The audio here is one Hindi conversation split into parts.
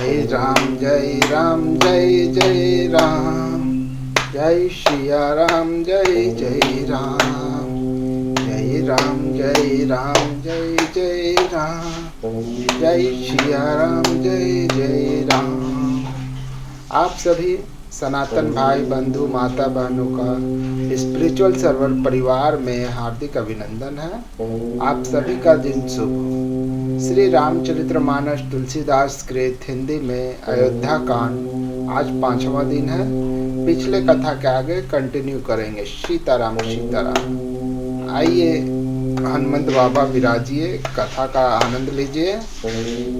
जय राम जय राम जय जय राम, जय सिया राम जय जय राम, जय राम जय राम जय जय राम, जय सिया राम जय जय राम। आप सभी सनातन भाई बंधु माता बहनों का स्पिरिचुअल सर्वर परिवार में हार्दिक अभिनंदन है। आप सभी का दिन शुभ हो। श्री रामचरितमानस तुलसीदास कृत हिंदी में अयोध्या कांड आज 5वां दिन है। पिछले कथा के आगे कंटिन्यू करेंगे। सीताराम सीताराम। आइए हनुमंत बाबा विराजिए, कथा का आनंद लीजिए।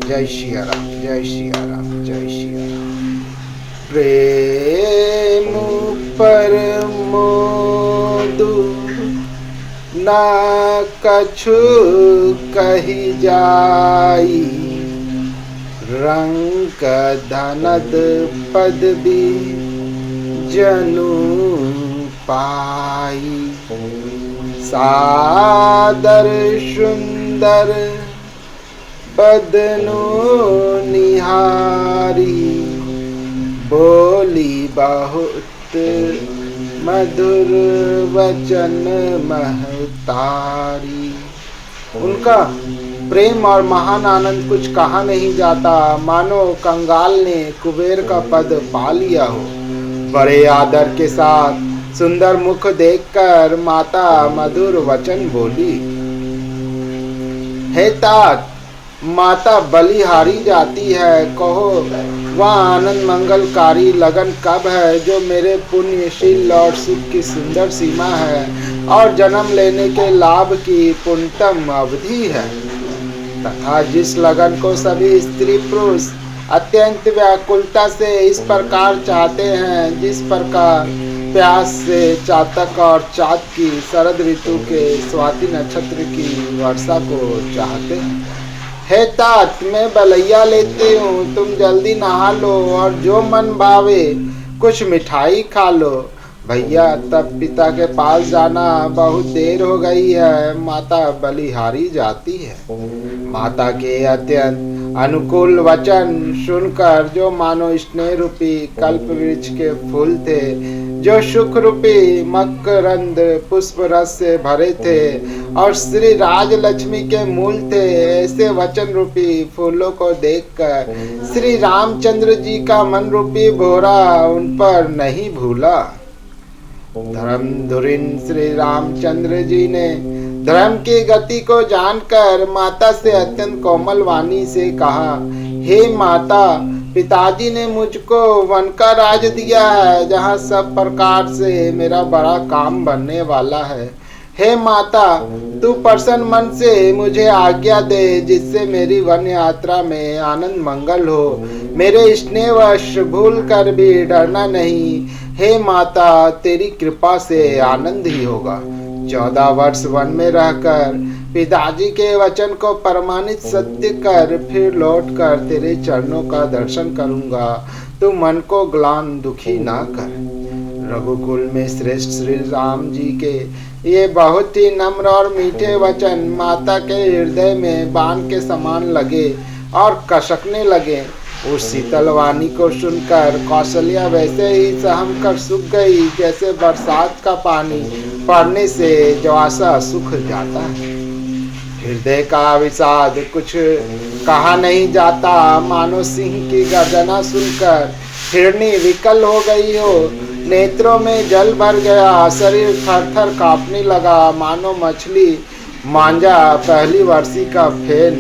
जय सिया राम जय सिया राम जय सिया राम। प्रेम परमोदु न कछु कही जाई, रंक धनद पदवी जनु पाई। सादर सुंदर बदनु निहारी, बोली बहुत मधुर वचन महतारी। उनका प्रेम और महान आनंद कुछ कहा नहीं जाता, मानो कंगाल ने कुबेर का पद पा लिया हो। बड़े आदर के साथ सुंदर मुख देखकर माता मधुर वचन बोली। हे तात, माता बलिहारी जाती है, कहो वह आनंद मंगलकारी लगन कब है जो मेरे पुण्यशील और सुख की सुंदर सीमा है और जन्म लेने के लाभ की पुण्यतम अवधि है, तथा जिस लगन को सभी स्त्री पुरुष अत्यंत व्याकुलता से इस प्रकार चाहते हैं जिस प्रकार प्यास से चातक और चाँद की शरद ऋतु के स्वाति नक्षत्र की वर्षा को चाहते हैं। हे तात, मैं बलैया लेती हूँ, तुम जल्दी नहा लो और जो मन भावे कुछ मिठाई खा लो। भैया, तब पिता के पास जाना, बहुत देर हो गई है। माता बलिहारी जाती है। माता के अत्यंत अनुकूल वचन सुनकर जो मानो स्नेह रूपी कल्प वृक्ष के फूल थे, जो सुख रूपी मकरंद पुष्प रस से भरे थे और श्री राज लक्ष्मी के मूल थे, ऐसे वचन रूपी फूलों को देखकर श्री रामचंद्र जी का मन रूपी भोरा उन पर नहीं भूला। धर्म धुरीन श्री रामचंद्र जी ने धर्म की गति को जानकर माता से अत्यंत कोमल वाणी से कहा, हे माता, पिताजी ने मुझको वन का राज दिया है जहाँ सब प्रकार से मेरा बड़ा काम बनने वाला है। हे माता, तू प्रसन्न मन से मुझे आज्ञा दे जिससे मेरी वन यात्रा में आनंद मंगल हो। मेरे स्नेहवश भूल कर भी डरना नहीं। हे माता, तेरी कृपा से आनंद ही होगा। 14 वर्ष वन में रहकर पिताजी के वचन को प्रमाणित सत्य कर फिर लौटकर तेरे चरणों का दर्शन करूंगा। तू मन को ग्लान दुखी ना कर। रघुकुल में श्रेष्ठ श्री राम जी के ये बहुत ही नम्र और मीठे वचन माता के हृदय में बाण के समान लगे और कसकने लगे। उस शीतल वाणी को सुनकर कौशल्या वैसे ही सहम कर सूख गई जैसे बरसात का पानी पड़ने से ज्वासा सूख जाता है। हृदय का विषाद कुछ कहा नहीं जाता, मानो सिंह की गर्जना सुनकर हिरनी विकल हो गई हो। नेत्रों में जल भर गया, शरीर थर थर कांपने लगा, मानो मछली मांझा पहली वर्षी का फेन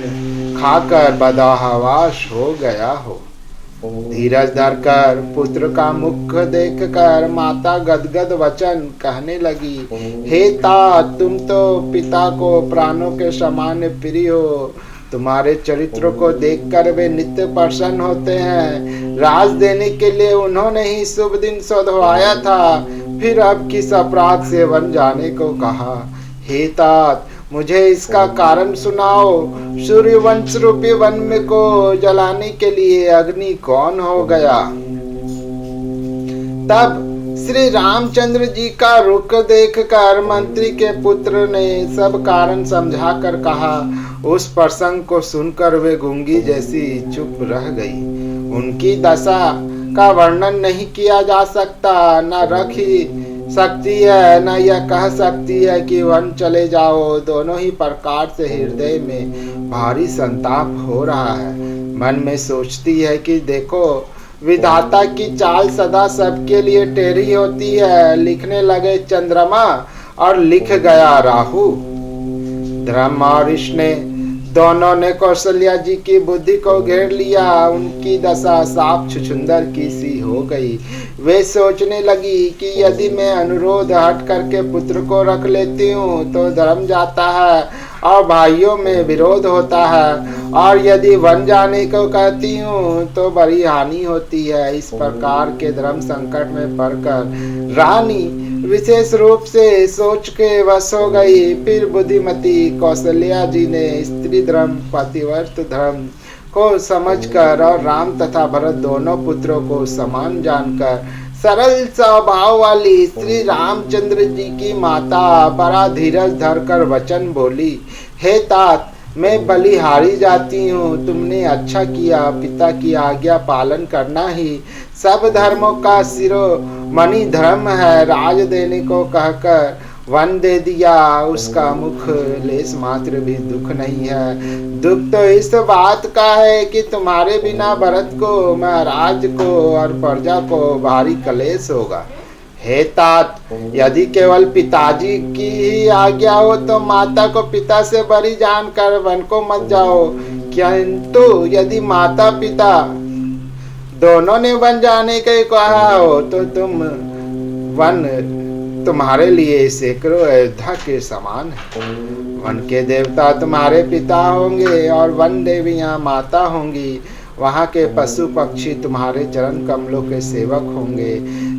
खाकर बदहवास हो गया हो। धीरज धरकर पुत्र का मुख देखकर माता गदगद वचन कहने लगी, हे तात, तुम तो पिता को प्राणों के समान प्रिय हो। तुम्हारे चरित्र को देखकर वे नित्य प्रसन्न होते हैं। राज देने के लिए उन्होंने ही शुभ दिन सोधवाया था, फिर अब किस अपराध से वन जाने को कहा। हे तात, मुझे इसका कारण सुनाओ। सूर्यवंश रूपी वन में को जलाने के लिए अग्नि कौन हो गया? तब श्री रामचंद्र जी का रुख देखकर मंत्री के पुत्र ने सब कारण समझाकर कहा। उस प्रसंग को सुनकर वे गूंगी जैसी चुप रह गई। उनकी दशा का वर्णन नहीं किया जा सकता, न रख ही सकती है न यह कह सकती है कि वन चले जाओ। दोनों ही प्रकार से हृदय में भारी संताप हो रहा है। मन में सोचती है कि देखो, विधाता की चाल सदा सबके लिए टेढ़ी होती है। लिखने लगे चंद्रमा और लिख गया राहु। धर्म और इसने दोनों ने कौशल्या जी की बुद्धि को घेर लिया। उनकी दशा साफ छुछुंदर की सी हो गई। वे सोचने लगी कि यदि मैं अनुरोध हट करके पुत्र को रख लेती हूँ तो धर्म जाता है और भाइयों में विरोध होता है, और यदि वन जाने को कहती हूँ तो बड़ी हानि होती है। इस प्रकार के धर्म संकट में पड़कर रानी विशेष रूप से सोच के वश हो गई। फिर बुद्धिमती कौशल्या जी ने स्त्री धर्म पतिव्रत धर्म को समझकर और राम तथा भरत दोनों पुत्रों को समान जानकर सरल स्वभाव वाली श्री रामचंद्र जी की माता बड़ा धीरज धरकर वचन बोली, हे तात, मैं बलिहारी जाती हूँ। तुमने अच्छा किया। पिता की आज्ञा पालन करना ही सब धर्मों का शिरोमणि धर्म है। राज देने को कहकर वन दे दिया। उसका मुख लेस मात्र भी दुख नहीं है। दुख तो इस बात का है कि तुम्हारे बिना भरत को, महाराज को और प्रजा को भारी क्लेश होगा। हे तात, यदि केवल पिताजी की ही आज्ञा हो तो माता को पिता से बड़ी जानकर वन को मत जाओ। किंतु यदि माता पिता दोनों ने वन जाने के कहा हो तो वन तुम्हारे लिए सैकड़ों अयोध्या के समान है। वन के देवता तुम्हारे पिता होंगे और वन देवियां माता होंगी। वहाँ के पशु पक्षी तुम्हारे चरण कमलों के सेवक होंगे।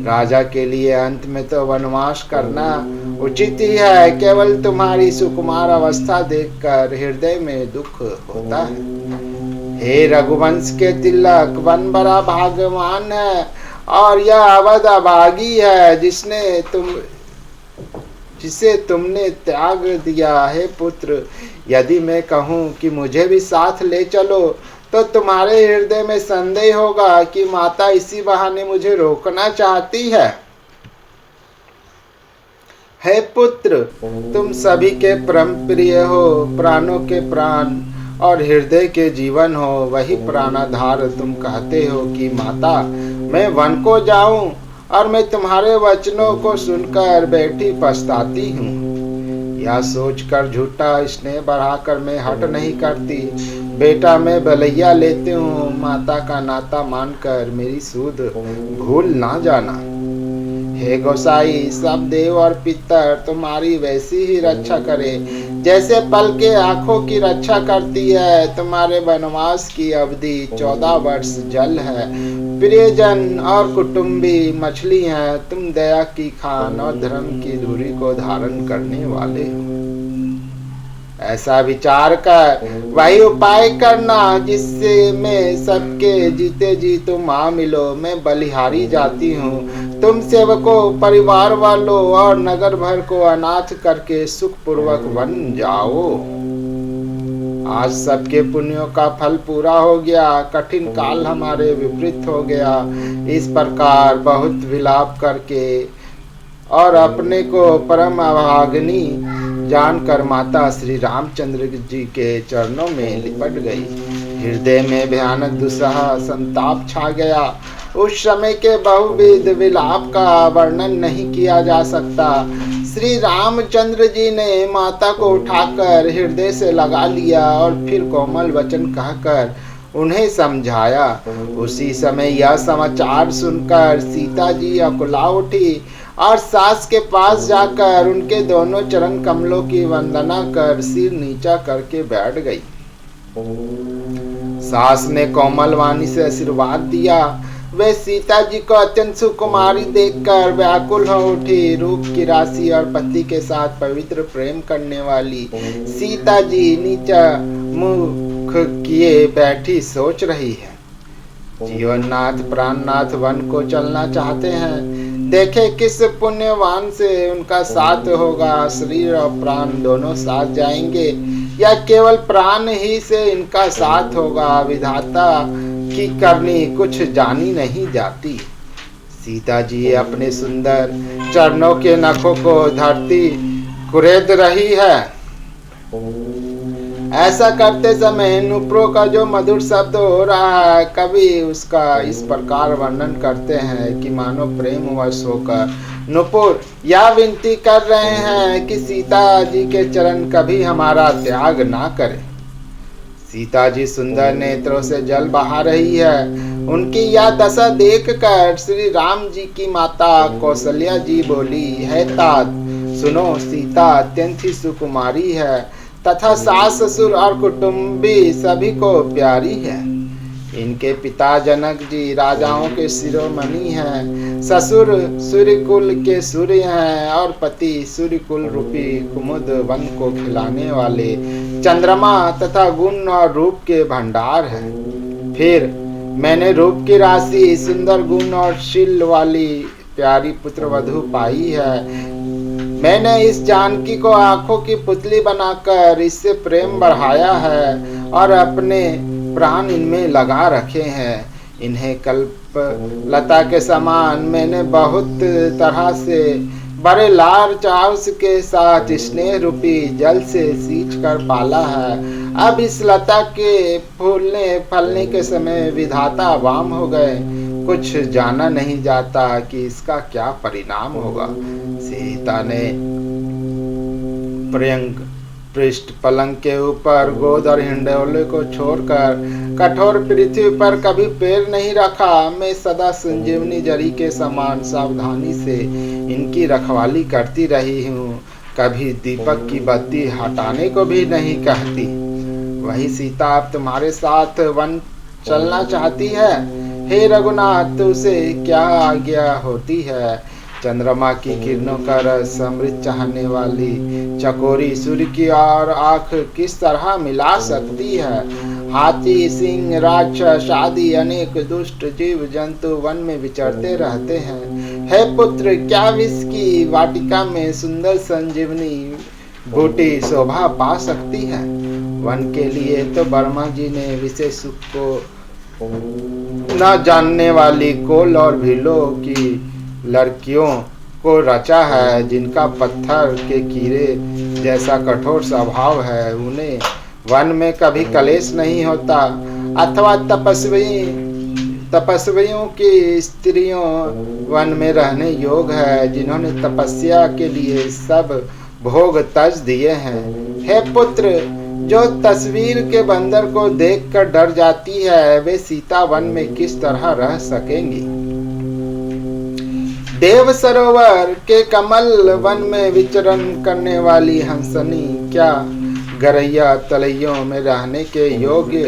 राजा के लिए अंत में तो वनवास करना उचित ही है। केवल तुम्हारी सुकुमार अवस्था देखकर हृदय में दुख होता है। हे रघुवंश के तिलक, वन बड़ा भाग्यवान है और यह अवध अभागी है जिसे तुमने त्याग दिया। है पुत्र, यदि मैं कहूँ कि मुझे भी साथ ले चलो तो तुम्हारे हृदय में संदेह होगा कि माता इसी बहाने मुझे रोकना चाहती है। हे पुत्र, तुम सभी के परम प्रिय हो, प्राणों के प्राण और हृदय के जीवन हो। वही प्राणाधार तुम कहते हो कि माता, मैं वन को जाऊं और मैं तुम्हारे वचनों को सुनकर बैठी पछताती हूँ। यह सोचकर झूठा स्नेह बढ़ाकर मैं हट नहीं करती। बेटा, मैं बलैया लेती हूँ। माता का नाता मानकर मेरी सूध भूल ना जाना। हे गोसाई, सब देव और पितर तुम्हारी वैसी ही रक्षा करे जैसे पल के आंखों की रक्षा करती है। तुम्हारे वनवास की अवधि 14 वर्ष जल है। प्रियजन और कुटुंबी मछली हैं। तुम दया की खान और धर्म की धुरी को धारण करने वाले हो। ऐसा विचार कर वही उपाय करना जिससे मैं सबके जीते जी तुम आ मिलो। मैं बलिहारी जाती हूँ। तुम सेवकों, परिवार वालों और नगर भर को अनाथ करके सुखपूर्वक वन जाओ। आज सबके पुण्यों का फल पूरा हो गया। कठिन काल हमारे विपरीत हो गया। इस प्रकार बहुत विलाप करके और अपने को परम अभागिनी जानकर माता श्री रामचंद्र जी के चरणों में लिपट गई। हृदय में भयानक दुस्सह संताप छा गया। उस समय के बहुविध विलाप का वर्णन नहीं किया जा सकता। श्री रामचंद्र जी ने माता को उठाकर हृदय से लगा लिया और फिर कोमल वचन कहकर उन्हें समझाया। उसी समय यह समाचार सुनकर सीता जी अकुला उठी और सास के पास जाकर उनके दोनों चरण कमलों की वंदना कर सिर नीचा करके बैठ गई। सास ने कोमल वाणी से आशीर्वाद दिया। वे सीता जी को अत्यंत सुकुमारी देखकर व्याकुल हो उठी। रूप की राशि और पति के साथ पवित्र प्रेम करने वाली सीता जी नीचा मुख किए बैठी सोच रही है। जीवननाथ प्राणनाथ वन को चलना चाहते हैं। देखे किस पुण्यवान से उनका साथ होगा। शरीर और प्राण दोनों साथ जाएंगे या केवल प्राण ही से इनका साथ होगा। विधाता की करनी कुछ जानी नहीं जाती। सीता जी अपने सुंदर चरणों के नखों को धरती कुरेद रही है। ऐसा करते समय नुपुरों का जो मधुर शब्द हो रहा है, कवि उसका इस प्रकार वर्णन करते हैं कि मानो प्रेम वश होकर नुपुर यह विनती कर रहे हैं कि सीता जी के चरण कभी हमारा त्याग ना करें। सीता जी सुंदर नेत्रों से जल बहा रही है। उनकी यह दशा देखकर श्री राम जी की माता कौशल्या जी बोली, है तात सुनो, सीता अत्यंत ही सुकुमारी है तथा सास ससुर और कुटुंबी सभी को प्यारी है। इनके पिता जनक जी राजाओं के शिरोमणि हैं, ससुर सूर्यकुल के सूर्य हैं और पति सूर्यकुल रूपी कुमुद वन को खिलाने वाले चंद्रमा तथा गुण और रूप के भंडार हैं। फिर मैंने रूप की राशि, सुंदर गुण और शील वाली प्यारी पुत्र वधू पाई है। मैंने इस जानकी को आंखों की पुतली बनाकर इससे प्रेम बढ़ाया है और अपने प्राण इनमें लगा रखे हैं। इन्हें कल्प लता के समान मैंने बहुत तरह से बड़े लार चाव के साथ स्नेह रूपी जल से सींच कर पाला है। अब इस लता के फूलने फलने के समय विधाता वाम हो गए। कुछ जाना नहीं जाता कि इसका क्या परिणाम होगा। सीता ने प्रियंक पृष्ठ पलंग के ऊपर गोद और हिंडोले को छोड़कर कठोर पृथ्वी पर कभी पैर नहीं रखा। मैं सदा संजीवनी जरी के समान सावधानी से इनकी रखवाली करती रही हूँ। कभी दीपक की बत्ती हटाने को भी नहीं कहती। वही सीता अब तुम्हारे साथ वन चलना चाहती है। हे रघुनाथ, उसे क्या आज्ञा होती है। चंद्रमा की किरणों का रस अमृत चाहने वाली चकोरी सूर्य की और आंख किस तरह मिला सकती है। हाथी, सिंह, राक्षस आदि अनेक दुष्ट जीव जंतु वन में विचरते रहते हैं। हे पुत्र, क्या विष की वाटिका में सुंदर संजीवनी बूटी शोभा पा सकती है। वन के लिए तो वर्मा जी ने विशेष सुख को न जानने वाली कोल और भीलों की लड़कियों को रचा है, जिनका पत्थर के कीड़े जैसा कठोर स्वभाव है। उन्हें वन में कभी कलेश नहीं होता अथवा तपस्वियों की स्त्रियों वन में रहने योग्य है, जिन्होंने तपस्या के लिए सब भोग तज दिए हैं। हे पुत्र, जो तस्वीर के बंदर को देखकर डर जाती है, वे सीता वन में किस तरह रह सकेंगी। देव सरोवर के कमल वन में विचरण करने वाली हंसनी क्या गरैया तलैयों में रहने के योग्य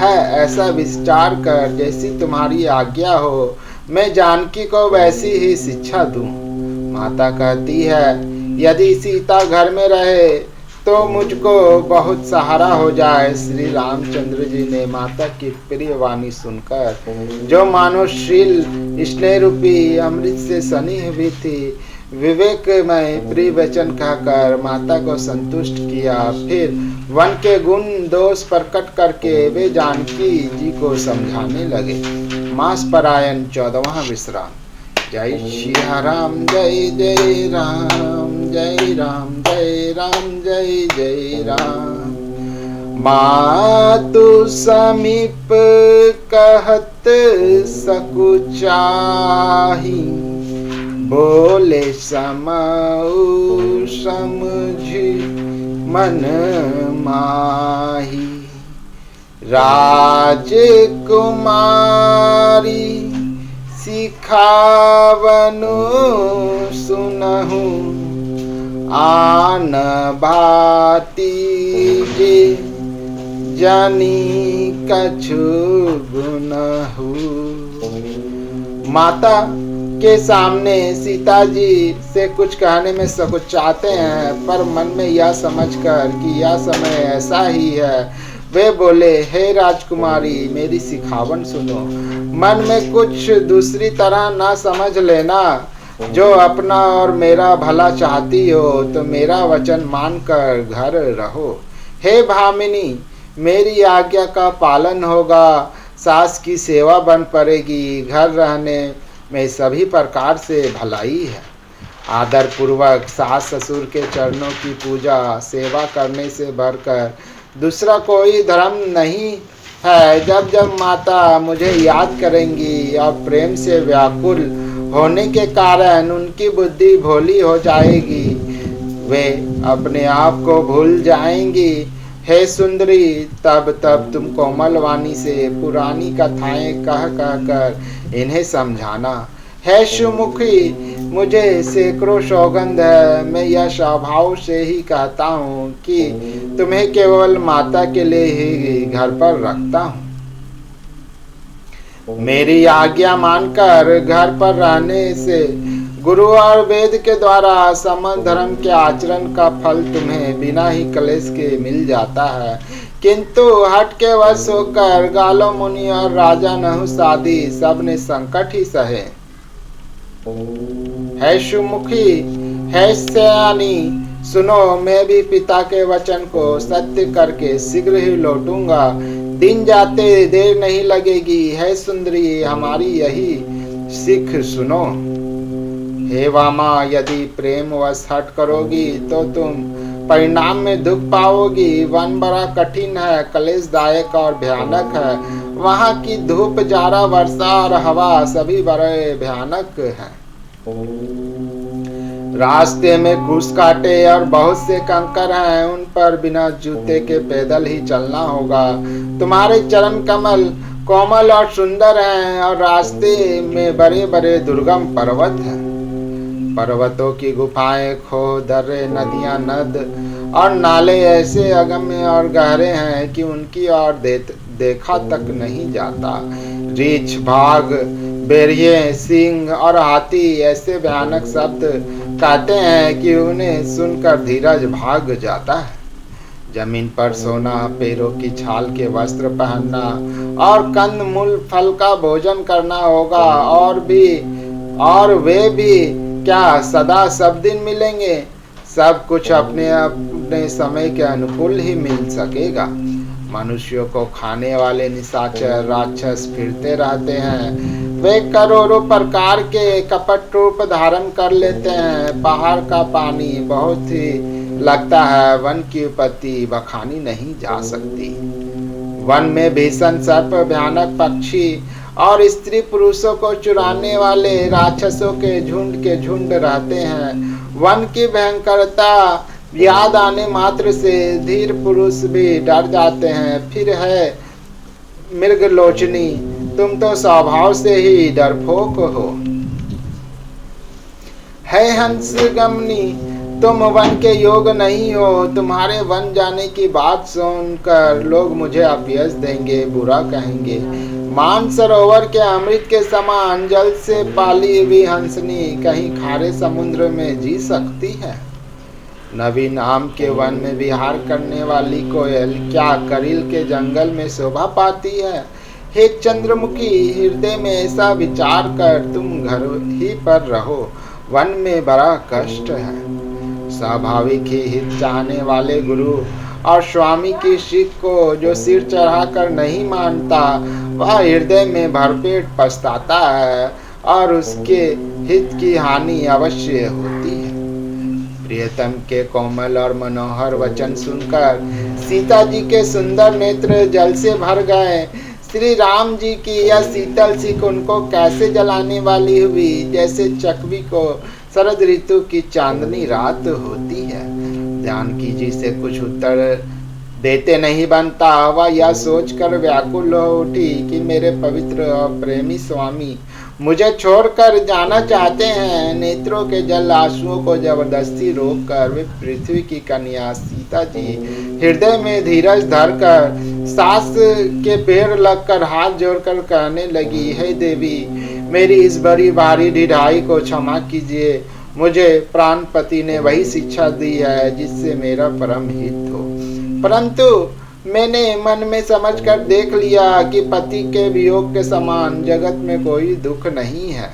है। ऐसा विचार कर जैसी तुम्हारी आज्ञा हो, मैं जानकी को वैसी ही शिक्षा दूं। माता कहती है, यदि सीता घर में रहे तो मुझको बहुत सहारा हो जाए। श्री रामचंद्र जी ने माता की प्रिय वाणी सुनकर, जो मानवशील स्नेह रूपी अमृत से सनी हुई थी, विवेकमय प्रिय वचन कहकर माता को संतुष्ट किया। फिर वन के गुण दोष प्रकट करके वे जानकी जी को समझाने लगे। मास परायण 14वां विश्राम। जय श्री राम, जय जय राम, जय राम, जय राम, जय जय राम। मातु समीप कहत सकुचाही, बोले समऊ समझी मन माही। राजकुमारी सिखावनु सुनहु, आन भाती जे जानी कछु गुनहु। माता के सामने सीता जी से कुछ कहने में संकोचाते हैं, पर मन में यह समझकर कि यह समय ऐसा ही है, वे बोले, हे राजकुमारी, मेरी सिखावन सुनो। मन में कुछ दूसरी तरह ना समझ लेना। जो अपना और मेरा भला चाहती हो तो मेरा वचन मानकर घर रहो। हे भामिनी, मेरी आज्ञा का पालन होगा सास की सेवा बन पड़ेगी। घर रहने में सभी प्रकार से भलाई है। आदर पूर्वक सास ससुर के चरणों की पूजा सेवा करने से बढ़कर दूसरा कोई धर्म नहीं है। जब जब माता मुझे याद करेंगी और प्रेम से व्याकुल होने के कारण उनकी बुद्धि भोली हो जाएगी, वे अपने आप को भूल जाएंगी। हे सुंदरी, तब तब तुम कोमल वाणी से पुरानी कथाएं कह कर इन्हें समझाना। हे सुमुखी, मुझे सैकड़ों सौगंध है, मैं यह स्वभाव से ही कहता हूँ कि तुम्हें केवल माता के लिए ही घर पर रखता हूँ। मेरी आज्ञा मानकर घर पर रहने से गुरु और वेद के द्वारा समन धर्म के आचरण का फल तुम्हें बिना ही क्लेश के मिल जाता है। किंतु हट के वश होकर गालो मुनि और राजा नहुष आदि सब ने संकट ही सहे। है सुमुखी, है सयानी, सुनो, मैं भी पिता के वचन को सत्य करके शीघ्र ही लौटूंगा। दिन जाते देर नहीं लगेगी। है सुंदरी, हमारी यही सीख सुनो। हे वामा, यदि प्रेम वश हट करोगी तो तुम परिणाम में दुख पाओगी। वन बड़ा कठिन है, क्लेशदायक और भयानक है। वहाँ की धूप, जाड़ा, वर्षा और हवा सभी बड़े भयानक हैं। रास्ते में घूस काटे और बहुत से कंकर हैं, उन पर बिना जूते के पैदल ही चलना होगा। तुम्हारे चरण कमल कोमल और सुंदर हैं और रास्ते में बड़े बड़े दुर्गम पर्वत हैं। पर्वतों की गुफाएं, खो, दर्रे, नदियां, नद और नाले ऐसे अगम्य और गहरे हैं कि उनकी ओर देखा तक नहीं जाता। रीछ, भाग, बेरिए, सिंह और हाथी ऐसे भयानक शब्द कहते हैं कि उन्हें सुनकर धीरज भाग जाता है। जमीन पर सोना, पैरों की छाल के वस्त्र पहनना और कंद मूल फल का भोजन करना होगा। और वे भी क्या सदा सब दिन मिलेंगे? सब कुछ अपने अपने समय के अनुकूल ही मिल सकेगा। मनुष्यों को खाने वाले निशाचर राक्षस फिरते रहते हैं। वे करोड़ों प्रकार के कपट रूप धारण कर लेते हैं। पहाड़ का पानी बहुत ही लगता है, वन की उपत्ति बखानी नहीं जा सकती। वन में भीषण सर्प, भयानक पक्षी और स्त्री पुरुषों को चुराने वाले राक्षसों के झुंड रहते हैं। वन की भयंकरता याद आने मात्र से धीर पुरुष भी डर जाते हैं। फिर है मृगलोचनी, तुम तो स्वभाव से ही डरपोक हो। है हंसगमनी, तुम वन के योग नहीं हो। तुम्हारे वन जाने की बात सुनकर लोग मुझे अपयश देंगे, बुरा कहेंगे। मानसरोवर के अमृत के समान जल से पाली हुई हंसनी कहीं खारे समुद्र में जी सकती है? नवी नाम के वन में विहार करने वाली कोयल क्या करील के जंगल में शोभा पाती है? हे चंद्रमुखी, हृदय में ऐसा विचार कर तुम घर ही पर रहो। वन में बड़ा कष्ट है। स्वाभाविक ही हित चाहने वाले गुरु और स्वामी की सीख को जो सिर चढ़ाकर नहीं मानता, वह हृदय में भरपेट पछताता है और उसके हित की हानि अवश्य होती है। प्रियतम के कोमल और मनोहर वचन सुनकर सीता जी के सुंदर नेत्र जल से भर गए। श्री राम जी की यह शीतल सीख उनको कैसे जलाने वाली हुई, जैसे चकवी को शरद ऋतु की चांदनी रात होती है। जानकी जी से कुछ उत्तर देते नहीं बनता। वह यह सोचकर व्याकुल हो उठी कि मेरे पवित्र और प्रेमी स्वामी मुझे छोड़कर जाना चाहते हैं। नेत्रों के जल आंसुओं को जबरदस्ती रोककर वे पृथ्वी की कन्या सीता जी हृदय में धीरज धरकर सास के पैर लगकर हाथ जोड़कर कहने लगी, हे देवी, मेरी इस बड़ी भारी ढिढाई को क्षमा कीजिए। मुझे प्राणपति ने वही शिक्षा दी है जिससे मेरा परम हित हो, परंतु मैंने मन में समझकर देख लिया कि पति के वियोग के समान जगत में कोई दुख नहीं है।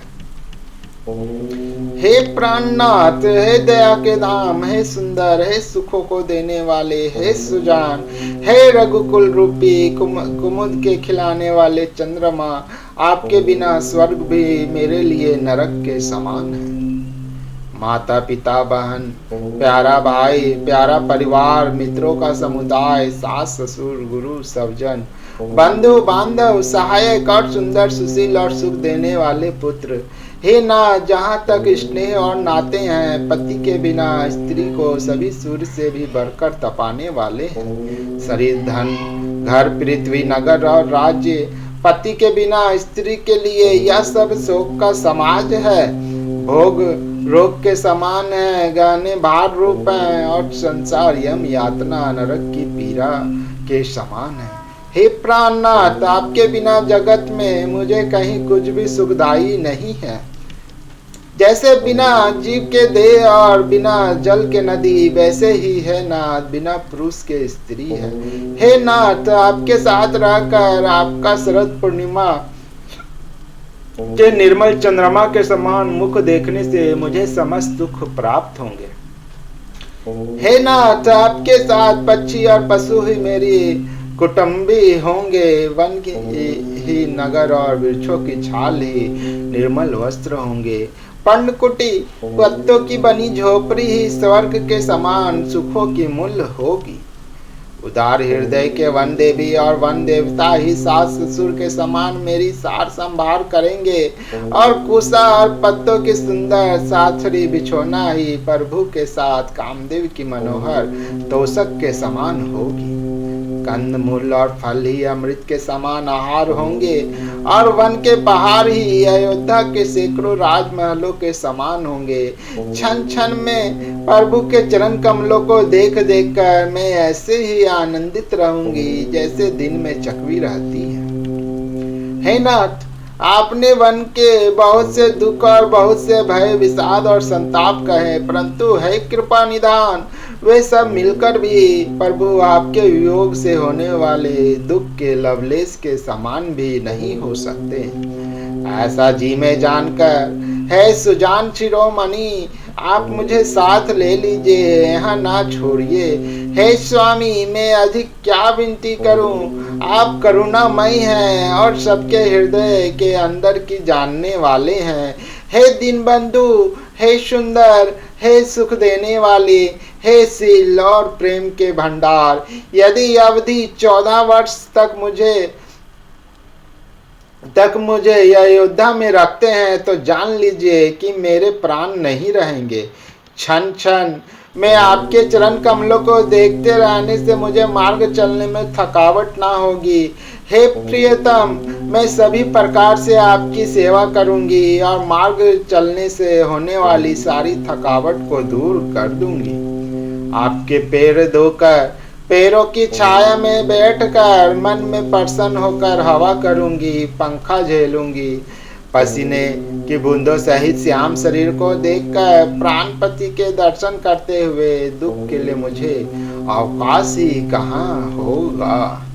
हे प्राणनाथ, हे दया के धाम, हे सुंदर, हे सुखों को देने वाले, हे सुजान, हे रघुकुल रूपी कुमुद के खिलाने वाले चंद्रमा, आपके बिना स्वर्ग भी मेरे लिए नरक के समान है। माता पिता बहन, प्यारा भाई, प्यारा परिवार, मित्रों का समुदाय, सास ससुर, गुरु, सवजन, बंधु बांधव, सहायक और सुंदर, सुशील और सुख देने वाले पुत्र, हे नाथ, जहाँ तक स्नेह और नाते हैं, पति के बिना स्त्री को सभी सूर्य से भी बढ़कर तपाने वाले हैं। शरीर, धन, घर, पृथ्वी, नगर और राज्य, पति के बिना स्त्री के लिए यह सब शोक का समाज है। भोग रोग के समान है, गहने भार रूप है, और संसार यम यातना नरक की पीड़ा के समान है। हे प्राणनाथ, आपके बिना जगत में मुझे कहीं कुछ भी सुखदायी नहीं है। जैसे बिना जीव के देह और बिना जल के नदी, वैसे ही है नाथ बिना पुरुष के स्त्री है। हे नाथ, आपके साथ रहकर आपका शरद पूर्णिमा के निर्मल चंद्रमा के समान मुख देखने से मुझे समस्त दुख प्राप्त होंगे। हे नाथ, आपके साथ पक्षी और पशु ही मेरी कुटुंबी होंगे, वन ही नगर और वृक्षों की छाल ही निर्मल वस्त्र होंगे, पर्णकुटी पत्तों की बनी झोपड़ी ही स्वर्ग के समान सुखों की मूल होगी। उदार हृदय के वन देवी और वन देवता ही सास ससुर के समान मेरी सार संभाल करेंगे, और कुशा और पत्तों की सुंदर साथरी बिछोना ही प्रभु के साथ कामदेव की मनोहर तोषक के समान होगी। कंद मूल और फल ही अमृत के समान आहार होंगे, और वन के पहाड़ ही अयोध्या के सैकड़ों राजमहलों के समान होंगे। क्षण क्षण में प्रभु के चरण कमलों को देख देख कर मैं ऐसे ही आनंदित रहूंगी जैसे दिन में चकवी रहती है। हे नाथ, आपने वन के बहुत से दुख और बहुत से भय, विषाद और संताप कहे, परंतु है कृपा निधान, वे सब मिलकर भी प्रभु आपके वियोग से होने वाले दुख के लवलेश के समान भी नहीं हो सकते। ऐसा जी में जानकर है सुजान शिरोमणि, आप मुझे साथ ले लीजिए, यहाँ ना छोड़िए। हे स्वामी, मैं अधिक क्या विनती करूं, आप करुणामय हैं और सबके हृदय के अंदर की जानने वाले हैं। हे दीनबंधु, हे सुंदर, हे सुख देने वाले, हे शील और प्रेम के भंडार, यदि अवधि 14 वर्ष तक मुझे अयोध्या में रखते हैं तो जान लीजिए कि मेरे प्राण नहीं रहेंगे। क्षण क्षण मैं आपके चरण कमलों को देखते रहने से मुझे मार्ग चलने में थकावट ना होगी। हे प्रियतम, मैं सभी प्रकार से आपकी सेवा करूंगी और मार्ग चलने से होने वाली सारी थकावट को दूर कर दूंगी। आपके पैर धोकर पैरों की छाया में बैठकर मन में प्रसन्न होकर हवा करूंगी, पंखा झेलूंगी। पसीने की बूंदों सहित श्याम शरीर को देखकर प्राणपति के दर्शन करते हुए दुख के लिए मुझे अवकाश ही कहाँ होगा।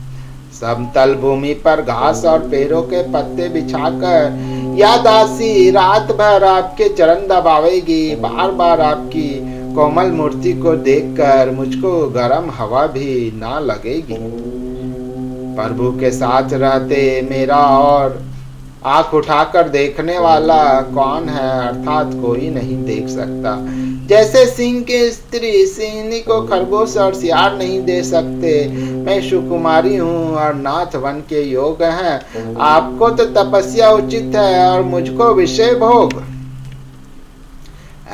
समतल भूमि पर घास और पेड़ों के पत्ते बिछाकर या दासी रात भर आपके चरण दबावेगी। बार बार आपकी कोमल मूर्ति को देखकर मुझको गर्म हवा भी ना लगेगी। प्रभु के साथ रहते मेरा और आंख उठाकर देखने वाला कौन है, अर्थात कोई नहीं देख सकता। जैसे सिंह की स्त्री सिंहनी को खरगोश और सियार नहीं दे सकते, मैं सुकुमारी हूँ और नाथ वन के योग हैं। आपको तो तपस्या उचित है और मुझको विषय भोग।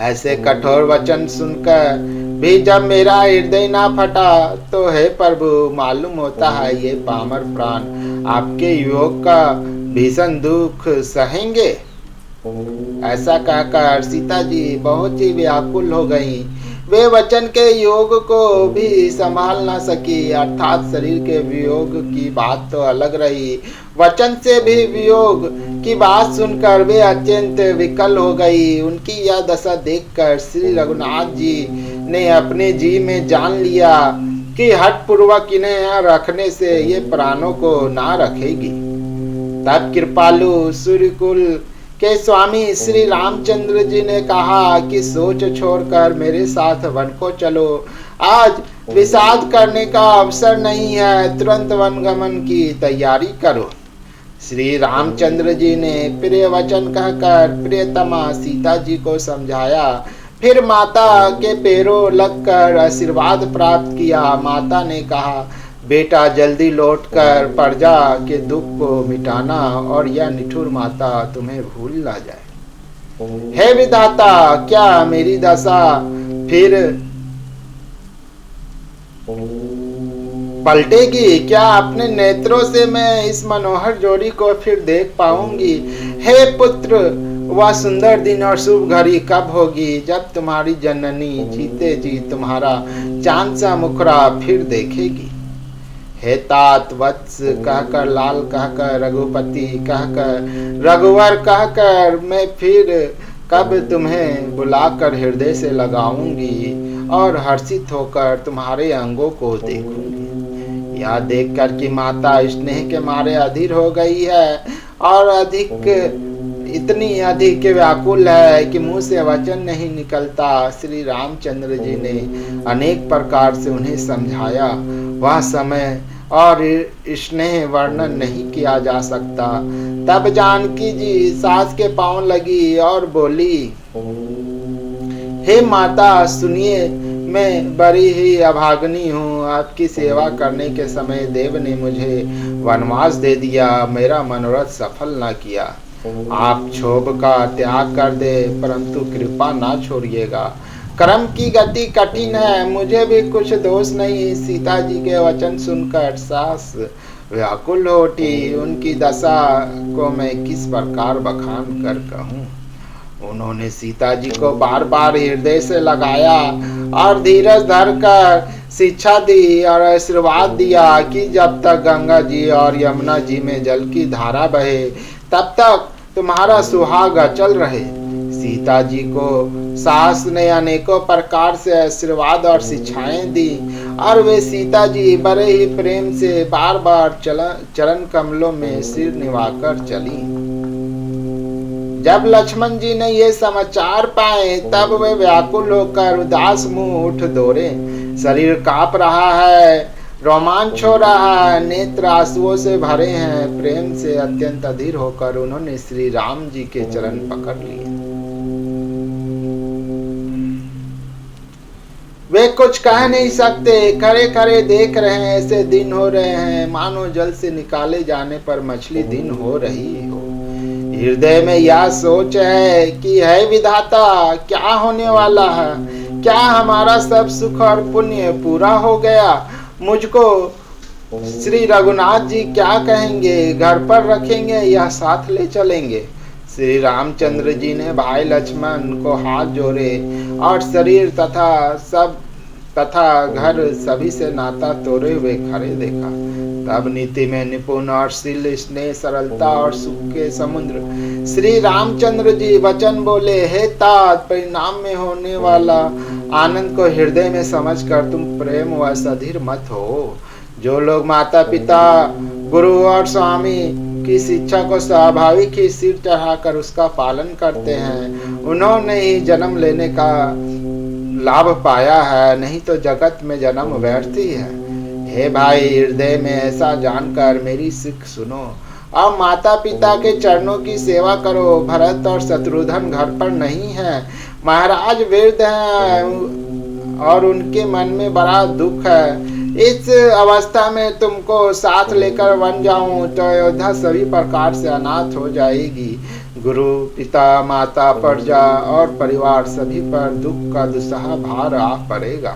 ऐसे कठोर वचन सुनकर भी जब मेरा हृदय ना फटा तो हे प्रभु, मालूम होता है ये पामर प्राण आपके योग का भीषण दुख सहेंगे। ऐसा कहकर सीता जी बहुत ही व्याकुल हो गईं। वे वचन के योग को भी संभाल ना सकी, अर्थात शरीर के वियोग की बात तो अलग रही, वचन से भी वियोग की बात सुनकर वे अत्यंत विकल हो गई। उनकी यह दशा देखकर श्री रघुनाथ जी ने अपने जी में जान लिया कि हठ पूर्वक इन्हें यहाँ रखने से ये प्राणों को ना रखेगी। तब कृपालु सूर्यकुल के स्वामी श्री रामचंद्र जी ने कहा कि सोच छोड़कर मेरे साथ वन को चलो। आज विषाद करने का अवसर नहीं है, तुरंत वन गमन की तैयारी करो। श्री रामचंद्र जी ने प्रिय वचन कहकर प्रियतमा सीता जी को समझाया। फिर माता के पैरों लगकर आशीर्वाद प्राप्त किया। माता ने कहा, बेटा जल्दी लौटकर प्रजा के दुख को मिटाना और यह निठुर माता तुम्हें भूल ना जाए। हे विधाता, क्या मेरी दशा फिर पलटेगी? क्या अपने नेत्रों से मैं इस मनोहर जोड़ी को फिर देख पाऊंगी? हे पुत्र, वह सुंदर दिन और शुभ घड़ी कब होगी जब तुम्हारी जननी जीते जी तुम्हारा चांद सा मुखड़ा फिर देखेगी? हे तात वत्स कहकर, लाल कहकर, रघुपति कहकर, रघुवर कहकर मैं फिर कब तुम्हें बुलाकर हृदय से लगाऊंगी और हर्षित होकर तुम्हारे अंगों को देखूंगी। यह देखकर कि माता स्नेह के मारे अधीर हो गई है और इतनी अधिक व्याकुल है कि मुंह से वचन नहीं निकलता। श्री रामचंद्र जी ने अनेक प्रकार से उन्हें समझाया। वह समय और स्नेह वर्णन नहीं किया जा सकता। तब जानकी जी सास के पांव लगी और बोली, हे माता सुनिए, मैं बड़ी ही अभागनी हूँ। आपकी सेवा करने के समय देव ने मुझे वनवास दे दिया, मेरा मनोरथ सफल न किया। आप क्षोभ का त्याग कर दे, परंतु कृपा ना छोड़िएगा। कर्म की गति कठिन है, मुझे भी कुछ दोष नहीं। सीता जी के वचन सुनकर सास व्याकुल हो उठी। उनकी दशा को मैं किस प्रकार बखान कर कहूँ। उन्होंने सीता जी को बार बार हृदय से लगाया और धीरज धर कर शिक्षा दी और आशीर्वाद दिया कि जब तक गंगा जी और यमुना जी में जल की धारा बहे तब तक तुम्हारा सुहाग अचल रहे। सीता जी को सास ने अनेकों प्रकार से आशीर्वाद और शिक्षाएं दी और वे सीता जी बड़े ही प्रेम से बार बार चरण कमलों में सिर निवाकर चली। जब लक्ष्मण जी ने ये समाचार पाए तब वे व्याकुल होकर उदास मुंह उठ दौड़े। शरीर कांप रहा है, रोमांच हो रहा है, नेत्र आंसुओं से भरे हैं। प्रेम से अत्यंत अधीर होकर उन्होंने श्री राम जी के चरण पकड़ लिए। वे कुछ कह नहीं सकते, खड़े खड़े देख रहे हैं। ऐसे दिन हो रहे हैं मानो जल से निकाले जाने पर मछली दिन हो रही हो। हृदय में यह सोच है कि है विधाता, क्या होने वाला है? क्या हमारा सब सुख और पुण्य पूरा हो गया? मुझको श्री रघुनाथ जी क्या कहेंगे? घर पर रखेंगे या साथ ले चलेंगे? श्री रामचंद्र जी ने भाई लक्ष्मण को हाथ जोड़े और शरीर तथा घर सभी से नाता तोड़े हुए खड़े देखा। तब नीति में निपुण और शील, स्नेह, सरलता और सुख के समुद्र श्री रामचंद्र जी वचन बोले, हे तात, परिणाम में होने वाला आनंद को हृदय में समझकर तुम प्रेम व अधीर मत हो। जो लोग माता पिता, गुरु और स्वामी की शिक्षा को स्वाभाविक ही सिर चढ़ाकर उसका पालन करते हैं, उन्होंने ही जन्म लेने का लाभ पाया है, नहीं तो जगत में जन्म व्यर्थ ही है। हे भाई, हृदय में ऐसा जानकर मेरी सिख सुनो और माता पिता के चरणों की सेवा करो। भरत और शत्रुघ्न घर पर नहीं है, महाराज वृद्ध हैं और उनके मन में बड़ा दुख है। इस अवस्था में तुमको साथ लेकर वन जाऊं तो अयोध्या सभी प्रकार से अनाथ हो जाएगी। गुरु, पिता, माता, प्रजा और परिवार सभी पर दुख का दुस्सह भार आ पड़ेगा।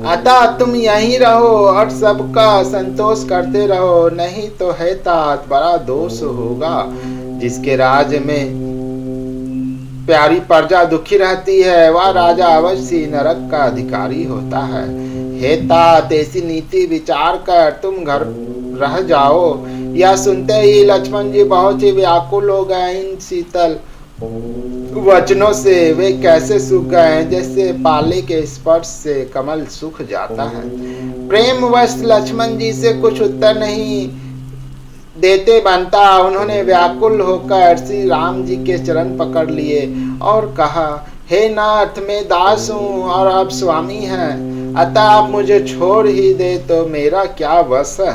अतः तुम यहीं रहो और सबका संतोष करते रहो, नहीं तो है तात बड़ा दोष होगा। जिसके राज्य में प्यारी प्रजा दुखी रहती है वह राजा अवश्य नरक का अधिकारी होता है। हे तात, ऐसी नीति विचार कर तुम घर रह जाओ। यह सुनते ही लक्ष्मण जी बहुत ही व्याकुल हो गए। इन शीतल वचनों से वे कैसे सूख गए जैसे पाले के स्पर्श से कमल सूख जाता है। प्रेमवश लक्ष्मण जी से कुछ उत्तर नहीं देते बनता। उन्होंने व्याकुल होकर श्री राम जी के चरण पकड़ लिए और कहा, हे नाथ, मैं दास हूँ और आप स्वामी हैं, अतः आप मुझे छोड़ ही दे तो मेरा क्या बस है।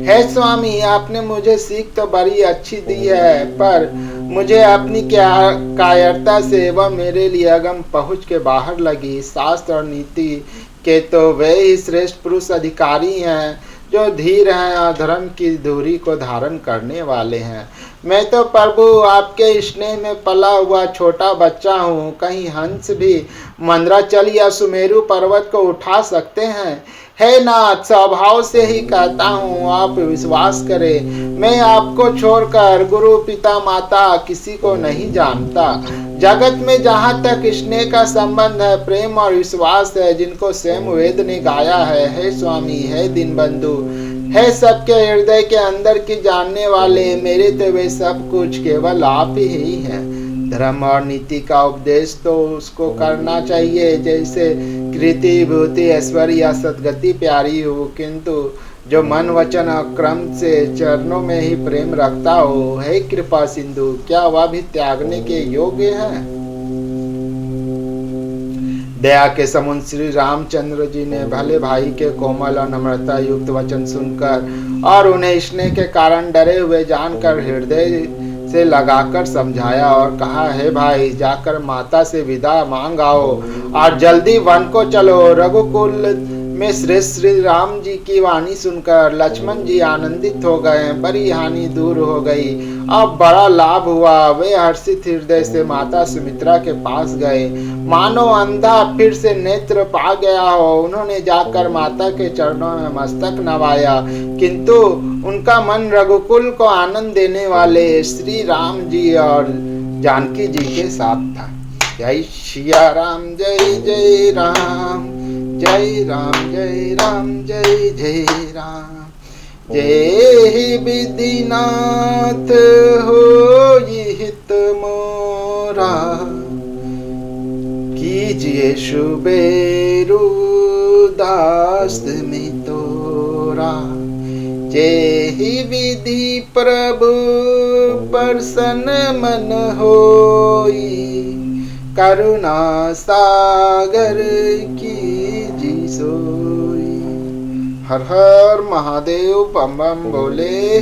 हे स्वामी, आपने मुझे सीख तो बड़ी अच्छी दी है, पर मुझे अपनी कायरता से वह मेरे लिए अगम पहुँच के बाहर लगी। शास्त्र और नीति के तो वे ही श्रेष्ठ पुरुष अधिकारी हैं जो धीर हैं और धर्म की धुरी को धारण करने वाले हैं। मैं तो प्रभु आपके स्नेह में पला हुआ छोटा बच्चा हूँ। कहीं हंस भी मंदराचल या सुमेरु पर्वत को उठा सकते हैं। हे नाथ, स्वभाव से ही कहता हूँ, आप विश्वास करें, मैं आपको छोड़कर गुरु पिता माता किसी को नहीं जानता। जगत में जहाँ तक स्नेह का संबंध है, प्रेम और विश्वास है, जिनको स्वयं वेद ने गाया है। हे स्वामी, हे दीनबंधु, है सबके हृदय के अंदर की जानने वाले, मेरे तो वे सब कुछ केवल आप ही हैं। धर्म और नीति का उपदेश तो उसको करना चाहिए जैसे कृति भूति ऐश्वर्य या सदगति प्यारी हो, किंतु जो मन वचन और क्रम से चरणों में ही प्रेम रखता हो, हे कृपा सिंधु, क्या वह भी त्यागने के योग्य है। दया के समुद्र श्री रामचंद्र जी ने भले भाई के कोमल और नम्रता युक्त वचन सुनकर और उन्हें स्नेह के कारण डरे हुए जानकर हृदय से लगाकर समझाया और कहा, हे भाई, जाकर माता से विदा मांग आओ और जल्दी वन को चलो। रघुकुल में श्री राम जी की वाणी सुनकर लक्ष्मण जी आनंदित हो गए। बड़ी हानि दूर हो गई, अब बड़ा लाभ हुआ। वे हर्षित हृदय से माता सुमित्रा के पास गए, मानो अंधा फिर से नेत्र पा गया हो। उन्होंने जाकर माता के चरणों में मस्तक नवाया, किंतु उनका मन रघुकुल को आनंद देने वाले श्री राम जी और जानकी जी के साथ था। जय सिया राम, जय जय राम, जय राम जय राम, जय जय राम। जय विधिनाथ हो हित मोरा, कीजिए शुबेरु दास में तोरा। जय विधि प्रभु प्रसन्न मन होई, करुणा सागर की जी सोई। हर हर महादेव, बम बम बोले।